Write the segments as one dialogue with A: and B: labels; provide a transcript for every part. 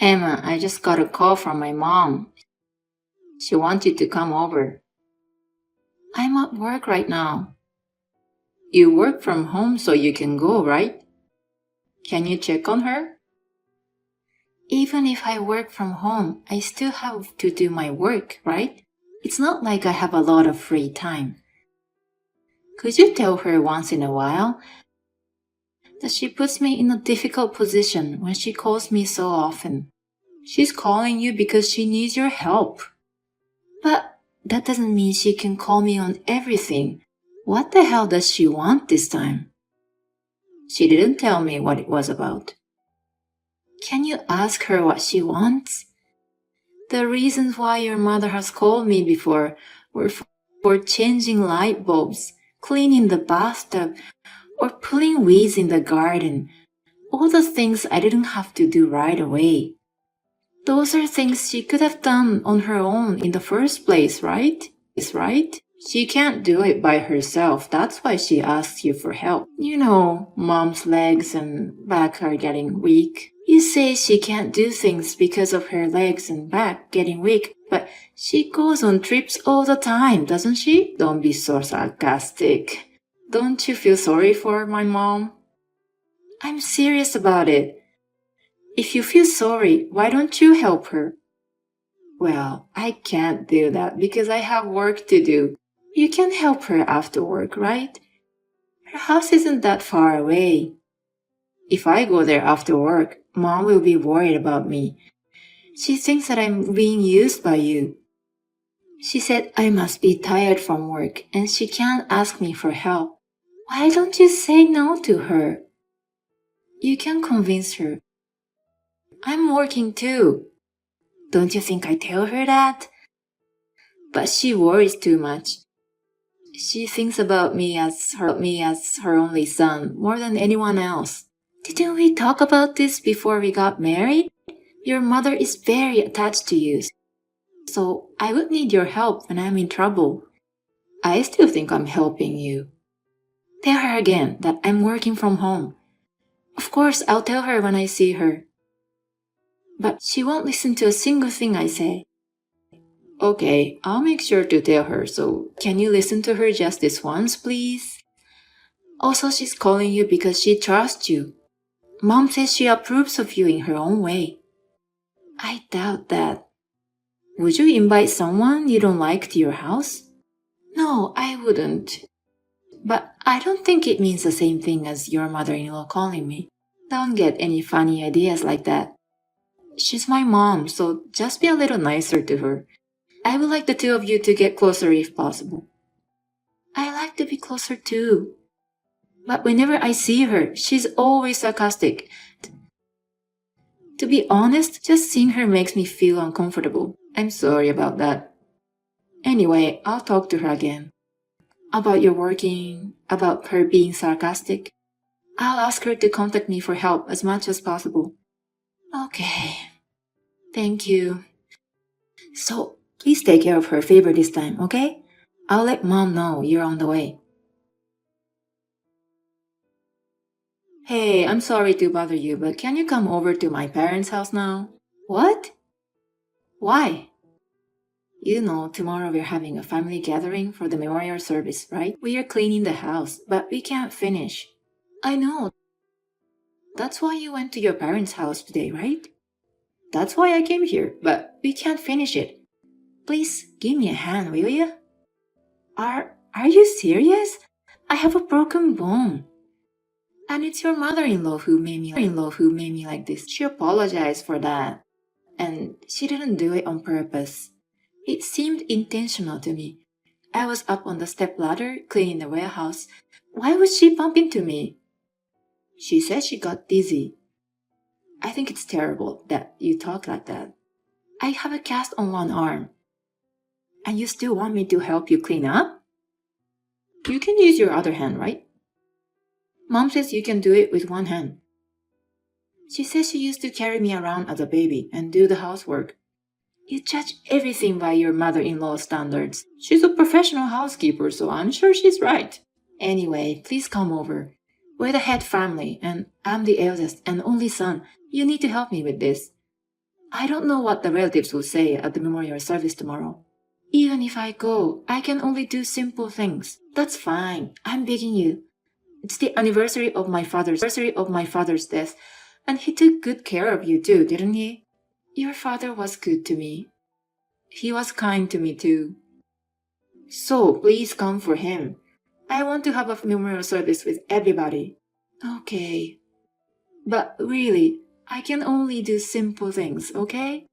A: Emma, I just got a call from my mom. She wants you to come over. I'm at work right now. You work from home so you can go, right? Can you check on her? Even if I work from home, I still have to do my work, right? It's not like I have a lot of free time. Could you tell her once in a while that she puts me in a difficult position when she calls me so often? She's calling you because she needs your help. But that doesn't mean she can call me on everything. What the hell does she want this time? She didn't tell me what it was about. Can you ask her what she wants? The reasons why your mother has called me before were for changing light bulbs, cleaning the bathtub, or pulling weeds in the garden. All the things I didn't have to do right away. Those are things she could have done on her own in the first place, right? She can't do it by herself. That's why she asks you for help. You know, mom's legs and back are getting weak. You say she can't do things because of her legs and back getting weak, but she goes on trips all the time, doesn't she? Don't be so sarcastic. Don't you feel sorry for my mom? I'm serious about it. If you feel sorry, why don't you help her? Well, I can't do that because I have work to do. You can help her after work, right? Her house isn't that far away. If I go there after work, Mom will be worried about me. She thinks that I'm being used by you. She said I must be tired from work and she can't ask me for help. Why don't you say no to her? You can convince her. I'm working too. Don't you think I tell her that? But she worries too much. She thinks about me as her only son more than anyone else. Didn't we talk about this before we got married? Your mother is very attached to you, so I would need your help when I'm in trouble. I still think I'm helping you. Tell her again that I'm working from home. Of course, I'll tell her when I see her. But she won't listen to a single thing I say. Okay, I'll make sure to tell her, so can you listen to her just this once, please? Also, she's calling you because she trusts you. Mom says she approves of you in her own way. I doubt that. Would you invite someone you don't like to your house? No, I wouldn't. But I don't think it means the same thing as your mother-in-law calling me. Don't get any funny ideas like that. She's my mom, so just be a little nicer to her. I would like the two of you to get closer if possible. I like to be closer too. But whenever I see her, she's always sarcastic. To be honest, just seeing her makes me feel uncomfortable. I'm sorry about that. Anyway, I'll talk to her again. About your working, about her being sarcastic. I'll ask her to contact me for help as much as possible. Okay. Thank you. So, please take care of her favor this time, okay? I'll let Mom know you're on the way. Hey, I'm sorry to bother you, but can you come over to my parents' house now? What? Why? You know, tomorrow we're having a family gathering for the memorial service, right? We are cleaning the house, but we can't finish. I know. That's why you went to your parents' house today, right? That's why I came here, but we can't finish it. Please give me a hand, will you? Are you serious? I have a broken bone. And it's your mother-in-law who made me like this. She apologized for that. And she didn't do it on purpose. It seemed intentional to me. I was up on the stepladder cleaning the warehouse. Why would she bump into me? She said she got dizzy. I think it's terrible that you talk like that. I have a cast on one arm. And you still want me to help you clean up? You can use your other hand, right? Mom says you can do it with one hand. She says she used to carry me around as a baby and do the housework. You judge everything by your mother-in-law's standards. She's a professional housekeeper, so I'm sure she's right. Anyway, please come over. We're the head family, and I'm the eldest and only son. You need to help me with this. I don't know what the relatives will say at the memorial service tomorrow. Even if I go, I can only do simple things. That's fine. I'm begging you. It's the anniversary of my father's death, and he took good care of you too, didn't he? Your father was good to me. He was kind to me too. So please come for him. I want to have a memorial service with everybody. Okay. But really, I can only do simple things, okay?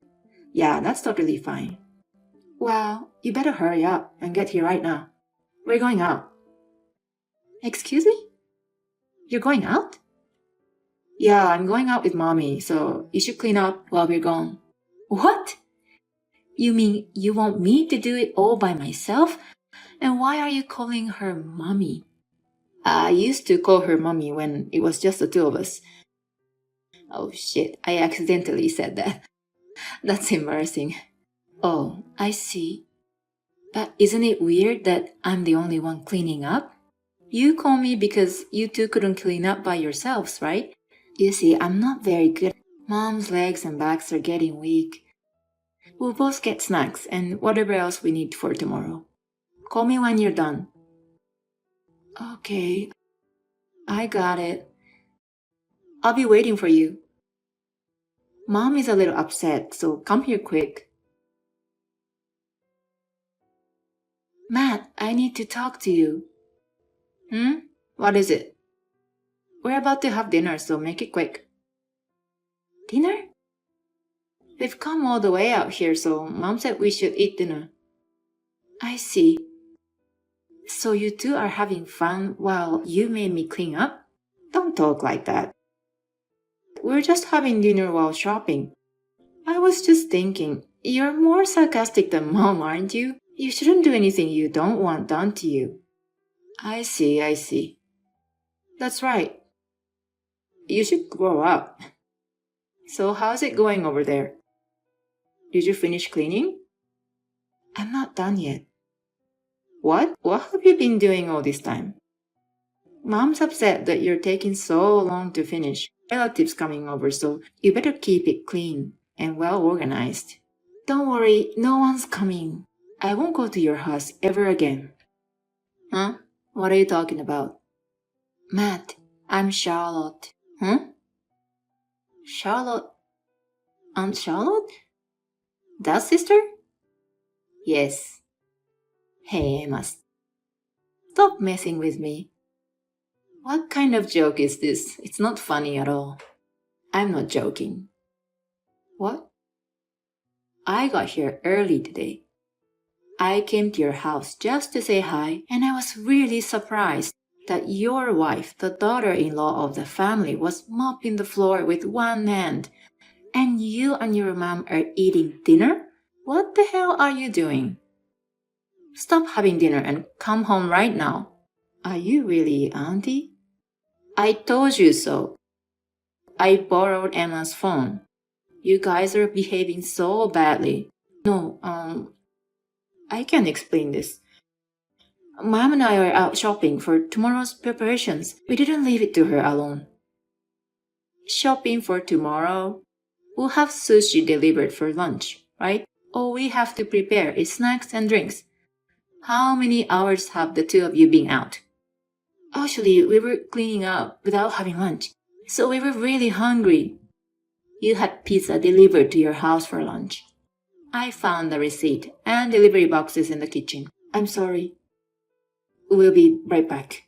A: Yeah, that's totally fine. Well, you better hurry up and get here right now. We're going out. Excuse me? You're going out? Yeah, I'm going out with mommy, so you should clean up while we're gone. What? You mean you want me to do it all by myself? And why are you calling her mommy? I used to call her mommy when it was just the two of us. Oh shit, I accidentally said that. That's embarrassing. Oh, I see. But isn't it weird that I'm the only one cleaning up? You call me because you two couldn't clean up by yourselves, right? You see, I'm not very good. Mom's legs and backs are getting weak. We'll both get snacks and whatever else we need for tomorrow. Call me when you're done. Okay, I got it. I'll be waiting for you. Mom is a little upset, so come here quick. Matt, I need to talk to you. What is it? We're about to have dinner, so make it quick. Dinner? We've come all the way out here, so Mom said we should eat dinner. I see. So you two are having fun while you made me clean up? Don't talk like that. We're just having dinner while shopping. I was just thinking, you're more sarcastic than Mom, aren't you? You shouldn't do anything you don't want done to you. I see. That's right. You should grow up. So how's it going over there? Did you finish cleaning? I'm not done yet. What? What have you been doing all this time? Mom's upset that you're taking so long to finish. Relatives coming over, so you better keep it clean and well organized. Don't worry, no one's coming. I won't go to your house ever again. Huh? What are you talking about? Matt, I'm Charlotte. Huh? Charlotte? Aunt Charlotte? That sister? Yes. Hey, Emma. Stop messing with me. What kind of joke is this? It's not funny at all. I'm not joking. What? I got here early today. I came to your house just to say hi, and I was really surprised that your wife, the daughter-in-law of the family, was mopping the floor with one hand, and you and your mom are eating dinner? What the hell are you doing? Stop having dinner and come home right now. Are you really, Auntie? I told you so. I borrowed Emma's phone. You guys are behaving so badly. No, I can explain this. Mom and I are out shopping for tomorrow's preparations. We didn't leave it to her alone. Shopping for tomorrow? We'll have sushi delivered for lunch, right? All we have to prepare is snacks and drinks. How many hours have the two of you been out? Actually, we were cleaning up without having lunch, so we were really hungry. You had pizza delivered to your house for lunch. I found the receipt and delivery boxes in the kitchen. I'm sorry. We'll be right back.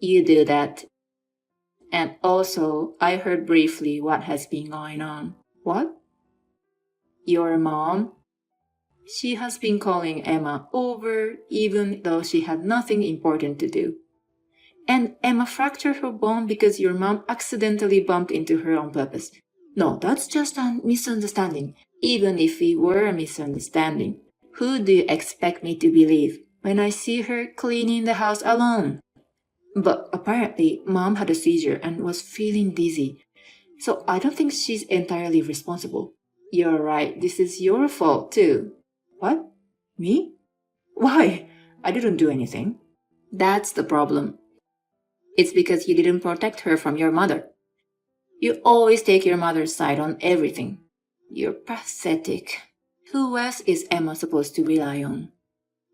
A: You do that. And also, I heard briefly what has been going on. What? Your mom? She has been calling Emma over even though she had nothing important to do. And Emma fractured her bone because your mom accidentally bumped into her on purpose. No, that's just a misunderstanding. Even if it were a misunderstanding, who do you expect me to believe when I see her cleaning the house alone? But apparently, Mom had a seizure and was feeling dizzy. So I don't think she's entirely responsible. You're right, this is your fault too. What? Me? Why? I didn't do anything. That's the problem. It's because you didn't protect her from your mother. You always take your mother's side on everything. You're pathetic. Who else is Emma supposed to rely on?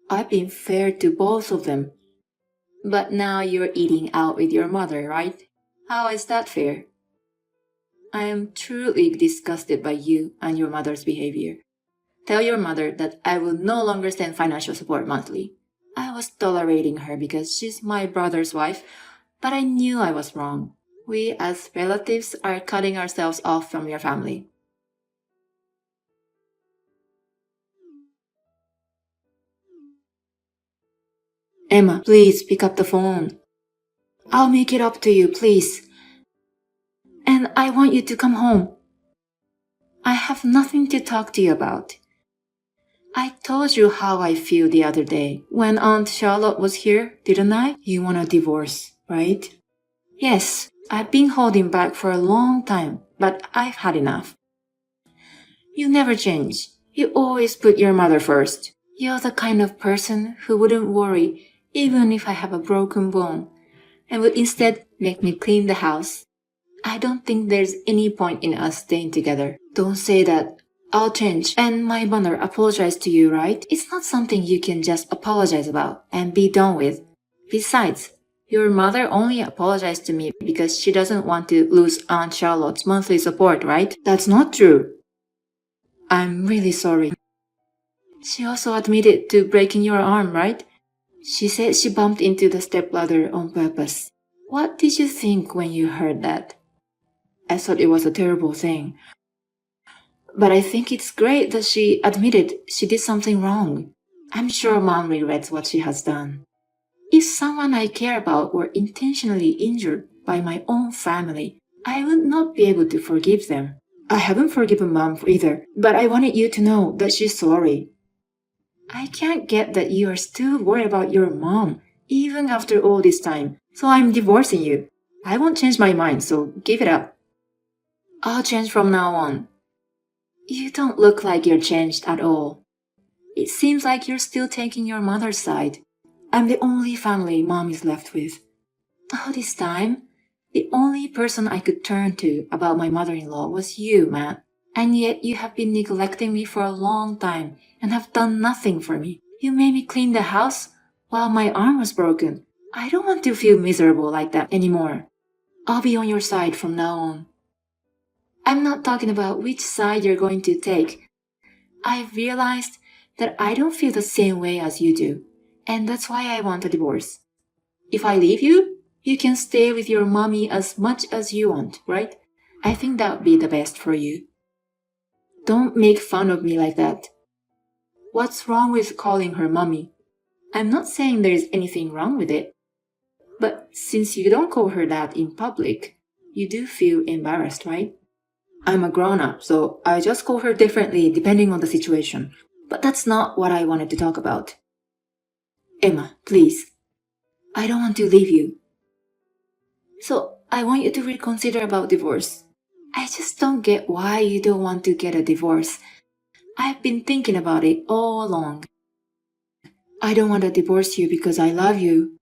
A: I've been fair to both of them. But now you're eating out with your mother, right? How is that fair? I am truly disgusted by you and your mother's behavior. Tell your mother that I will no longer send financial support monthly. I was tolerating her because she's my brother's wife, but I knew I was wrong. We as relatives are cutting ourselves off from your family. Emma, please pick up the phone. I'll make it up to you, please. And I want you to come home. I have nothing to talk to you about. I told you how I feel the other day when Aunt Charlotte was here, didn't I? You want a divorce, right? Yes, I've been holding back for a long time, but I've had enough. You never change. You always put your mother first. You're the kind of person who wouldn't worry even if I have a broken bone and would instead make me clean the house. I don't think there's any point in us staying together. Don't say that. I'll change and my mother apologized to you, right? It's not something you can just apologize about and be done with. Besides, your mother only apologized to me because she doesn't want to lose Aunt Charlotte's monthly support, right? That's not true. I'm really sorry. She also admitted to breaking your arm, right? She said she bumped into the stepladder on purpose. What did you think when you heard that? I thought it was a terrible thing. But I think it's great that she admitted she did something wrong. I'm sure Mom regrets what she has done. If someone I care about were intentionally injured by my own family, I would not be able to forgive them. I haven't forgiven Mom either, but I wanted you to know that she's sorry. I can't get that you are still worried about your mom, even after all this time, so I'm divorcing you. I won't change my mind, so give it up. I'll change from now on. You don't look like you're changed at all. It seems like you're still taking your mother's side. I'm the only family Mom is left with. All this time, the only person I could turn to about my mother-in-law was you, Matt. And yet you have been neglecting me for a long time and have done nothing for me. You made me clean the house while my arm was broken. I don't want to feel miserable like that anymore. I'll be on your side from now on. I'm not talking about which side you're going to take. I've realized that I don't feel the same way as you do, and that's why I want a divorce. If I leave you, you can stay with your mommy as much as you want, right? I think that would be the best for you. Don't make fun of me like that. What's wrong with calling her mommy? I'm not saying there's anything wrong with it. But since you don't call her that in public, you do feel embarrassed, right? I'm a grown-up, so I just call her differently depending on the situation. But that's not what I wanted to talk about. Emma, please. I don't want to leave you. So I want you to reconsider about divorce. I just don't get why you don't want to get a divorce. I've been thinking about it all along. I don't want to divorce you because I love you.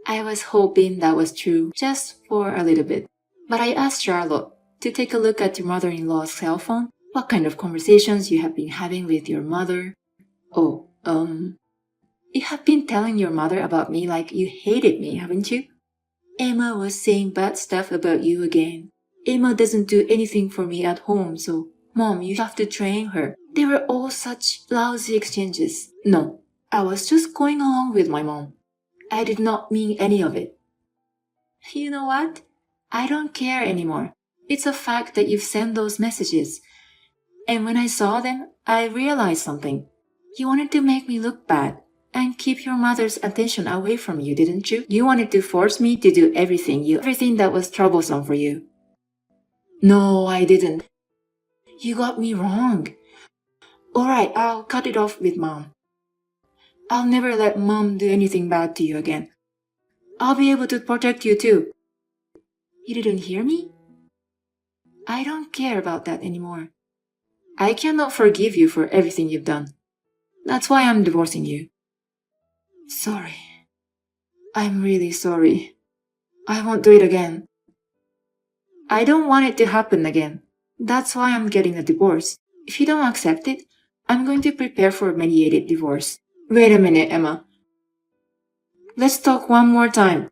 A: I was hoping that was true, just for a little bit. But I asked Charlotte to take a look at your mother-in-law's cell phone, what kind of conversations you have been having with your mother. Oh, you have been telling your mother about me like you hated me, haven't you? Emma was saying bad stuff about you again. Emma doesn't do anything for me at home, so Mom, you have to train her. They were all such lousy exchanges. No, I was just going along with my mom. I did not mean any of it. You know what? I don't care anymore. It's a fact that you've sent those messages. And when I saw them, I realized something. You wanted to make me look bad and keep your mother's attention away from you, didn't you? You wanted to force me to do everything that was troublesome for you. No, I didn't. You got me wrong. Alright, I'll cut it off with Mom. I'll never let Mom do anything bad to you again. I'll be able to protect you too. You didn't hear me? I don't care about that anymore. I cannot forgive you for everything you've done. That's why I'm divorcing you. Sorry. I'm really sorry. I won't do it again. I don't want it to happen again. That's why I'm getting a divorce. If you don't accept it, I'm going to prepare for a mediated divorce. Wait a minute, Emma. Let's talk one more time.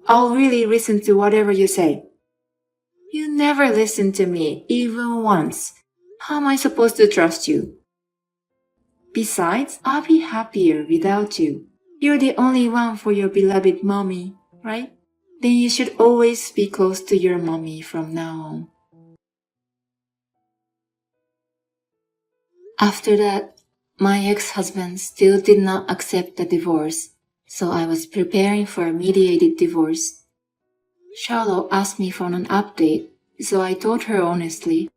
A: I'll really listen to whatever you say. You never listen to me, even once. How am I supposed to trust you? Besides, I'll be happier without you. You're the only one for your beloved mommy, right? Then you should always be close to your mommy from now on. After that, my ex-husband still did not accept the divorce, so I was preparing for a mediated divorce. Charlotte asked me for an update, so I told her honestly,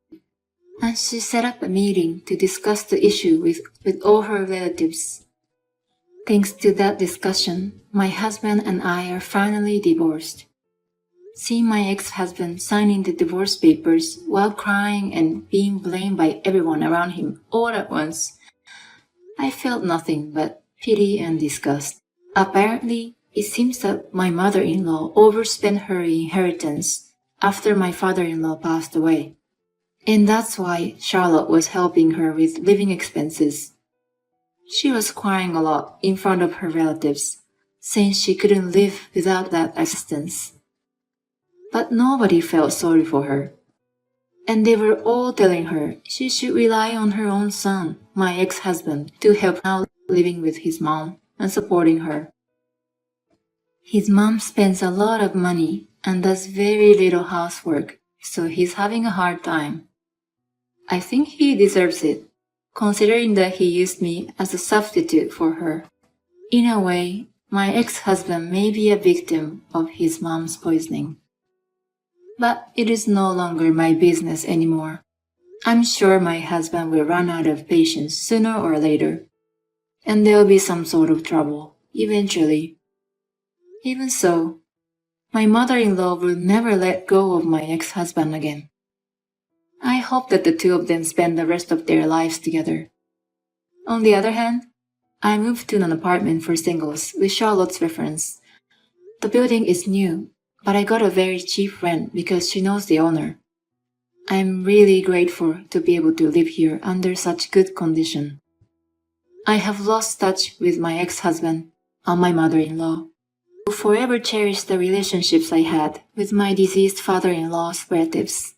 A: and she set up a meeting to discuss the issue with all her relatives. Thanks to that discussion, my husband and I are finally divorced. Seeing my ex-husband signing the divorce papers while crying and being blamed by everyone around him all at once, I felt nothing but pity and disgust. Apparently, it seems that my mother-in-law overspent her inheritance after my father-in-law passed away. And that's why Charlotte was helping her with living expenses. She was crying a lot in front of her relatives, saying she couldn't live without that assistance. But nobody felt sorry for her. And they were all telling her she should rely on her own son, my ex-husband, to help out living with his mom and supporting her. His mom spends a lot of money and does very little housework, so he's having a hard time. I think he deserves it, considering that he used me as a substitute for her. In a way, my ex-husband may be a victim of his mom's poisoning. But it is no longer my business anymore. I'm sure my husband will run out of patience sooner or later, and there'll be some sort of trouble, eventually. Even so, my mother-in-law will never let go of my ex-husband again. I hope that the two of them spend the rest of their lives together. On the other hand, I moved to an apartment for singles with Charlotte's reference. The building is new, but I got a very cheap rent because she knows the owner. I'm really grateful to be able to live here under such good condition. I have lost touch with my ex-husband and my mother-in-law. I will forever cherish the relationships I had with my deceased father-in-law's relatives.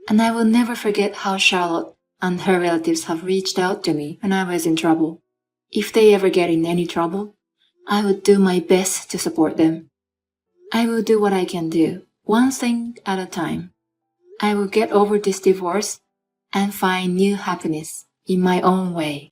A: And I will never forget how Charlotte and her relatives have reached out to me when I was in trouble. If they ever get in any trouble, I would do my best to support them. I will do what I can do, one thing at a time. I will get over this divorce and find new happiness in my own way.